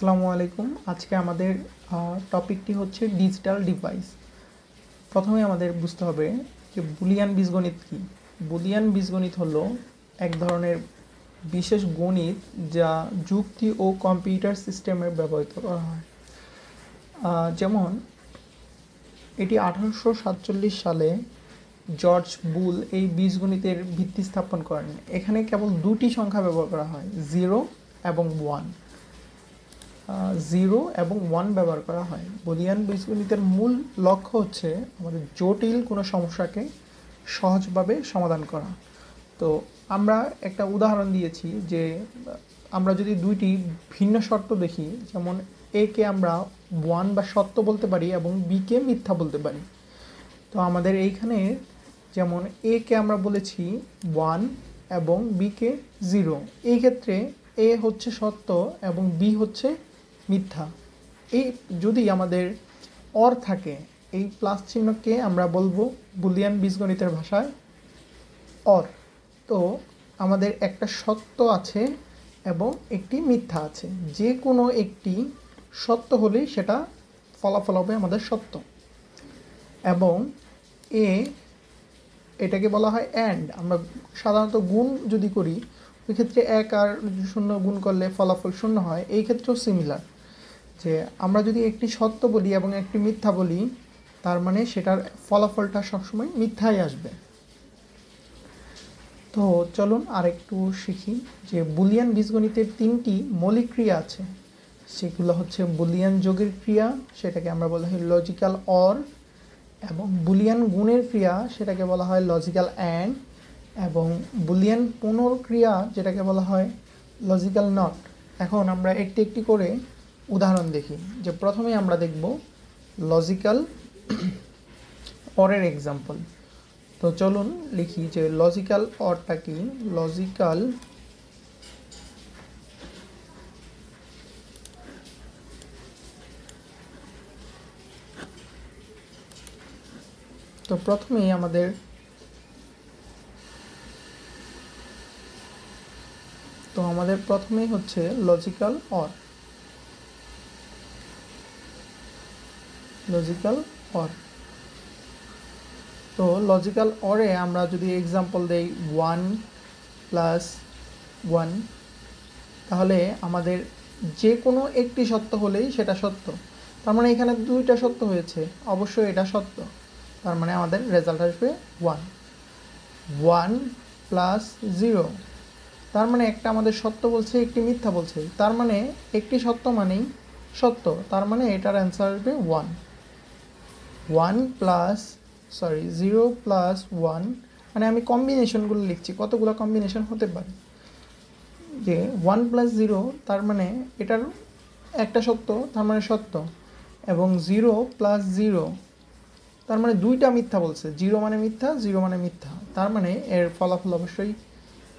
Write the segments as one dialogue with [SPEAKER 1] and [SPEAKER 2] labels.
[SPEAKER 1] আসসালামু আলাইকুম। আজকে আমাদের টপিকটি হচ্ছে ডিজিটাল ডিভাইস। প্রথমে আমাদের বুঝতে হবে যে বুলিয়ান বীজগণিত কী। বুলিয়ান বীজগণিত হলো এক ধরনের বিশেষ গণিত যা যুক্তি ও কম্পিউটার সিস্টেমে ব্যবহৃত করা হয়। যেমন এটি 1847 সালে জর্জ বুল এই বীজগণিতের ভিত্তি স্থাপন করেন। এখানে কেবল দুটি সংখ্যা ব্যবহার করা হয়, 0 এবং 1। 0 এবং 1 ব্যবহার করা হয়। বুলিয়ান বীজগণিতের মূল লক্ষ্য হচ্ছে আমাদের জটিল কোনো সমস্যাকে সহজভাবে সমাধান করা। তো আমরা একটা উদাহরণ দিয়েছি যে আমরা যদি দুইটি ভিন্ন শর্ত দেখি, যেমন এ কে আমরা 1 বা সত্য বলতে পারি এবং বি কে মিথ্যা বলতে পারি। তো আমাদের এইখানে যেমন এ কে আমরা বলেছি 1 এবং বি কে 0। এই ক্ষেত্রে এ হচ্ছে সত্য এবং বি হচ্ছে মিথ্যা। এই যদি আমাদের অর থাকে, এই প্লাস চিহ্নকে আমরা বলবো বুলিয়ান বীজগণিতের ভাষায় অর। তো আমাদের একটা সত্য আছে এবং একটি মিথ্যা আছে। যে কোনো একটি সত্য হলেই সেটা ফলাফল হবে আমাদের সত্য। এবং এটাকে বলা হয় অ্যান্ড। আমরা সাধারণত গুণ যদি করি, ওই ক্ষেত্রে 1 আর 0 গুণ করলে ফলাফল 0 হয়। এই ক্ষেত্রেও সিমিলার, যে আমরা যদি একটি সত্য বলি এবং একটি মিথ্যা বলি, তার মানে সেটার ফলাফলটা সবসময় মিথ্যাই আসবে। তো চলুন আরেকটু শিখি যে বুলিয়ান বীজগণিতের 3টি মৌলিক ক্রিয়া আছে। সেগুলো হচ্ছে বুলিয়ান যোগের ক্রিয়া, সেটাকে আমরা বলা হয় লজিক্যাল অর, এবং বুলিয়ান গুণের ক্রিয়া, সেটাকে বলা হয় লজিক্যাল অ্যান্ড, এবং বুলিয়ান পুনর্ক্রিয়া, যেটাকে বলা হয় লজিক্যাল নট। এখন আমরা একটি একটি করে উদাহরণ দেখি। যে প্রথমে আমরা দেখব লজিক্যাল অরের এক্সাম্পল। তো চলুন লিখি যে লজিক্যাল অরটা কি। লজিক্যাল তো প্রথমেই আমাদের প্রথমেই হচ্ছে লজিক্যাল অর। লজিক্যাল অর, তো লজিক্যাল অরে আমরা যদি এক্সাম্পল দেই 1 + 1, তাহলে আমাদের যে কোনো একটি সত্য হলেই সেটা সত্য। তার মানে এখানে দুইটা সত্য হয়েছে, অবশ্যই এটা সত্য। তার মানে আমাদের রেজাল্ট আসবে 1। 1 + 0, তার মানে একটা আমাদের সত্য বলছে, একটি মিথ্যা বলছে। তার মানে একটি সত্য মানেই সত্য, তার মানে এটার অ্যান্সার আসবে 1। 0 + 1, মানে আমি কম্বিনেশনগুলো লিখছি, কতগুলো কম্বিনেশন হতে পারে। যে 1 + 0, তার মানে এটার একটা সত্য, তার মানে সত্য। এবং 0 + 0, তার মানে দুইটা মিথ্যা বলছে। 0 মানে মিথ্যা, 0 মানে মিথ্যা, তার মানে এর ফলাফল অবশ্যই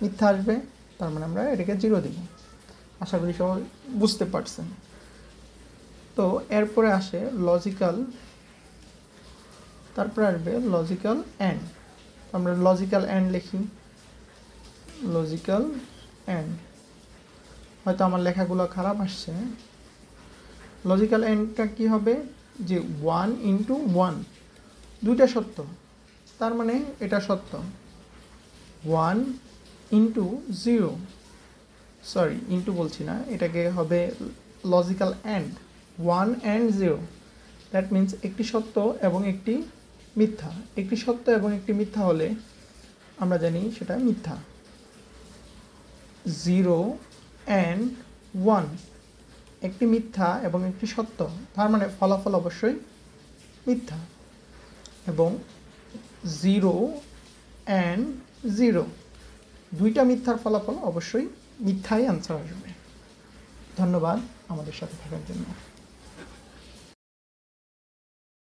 [SPEAKER 1] মিথ্যা আসবে। তার মানে আমরা এটাকে 0 দিব। আশা করি সবাই বুঝতে পারছেন। তো এরপরে আসে লজিক্যাল, তারপরে আসবে লজিক্যাল অ্যান্ড। আমরা লজিক্যাল অ্যান্ড লিখি। লজিক্যাল অ্যান্ড, হয়তো আমার লেখাগুলো খারাপ আসছে। লজিক্যাল অ্যান্ডটা কী হবে, যে 1 × 1, দুইটা সত্য, তার মানে এটা সত্য। 1 × 0, সরি ইন্টু বলছি না, এটাকে হবে logical and 1 and 0। That means একটি সত্য এবং একটি মিথ্যা। একটি সত্য এবং একটি মিথ্যা হলে আমরা জানি সেটা মিথ্যা। 0 and 1, একটি মিথ্যা এবং একটি সত্য, তার মানে ফলাফল অবশ্যই মিথ্যা। এবং 0 and 0, দুইটা মিথ্যার ফলাফল অবশ্যই মিথ্যাই অ্যান্সার আসবে। ধন্যবাদ আমাদের সাথে থাকার জন্য।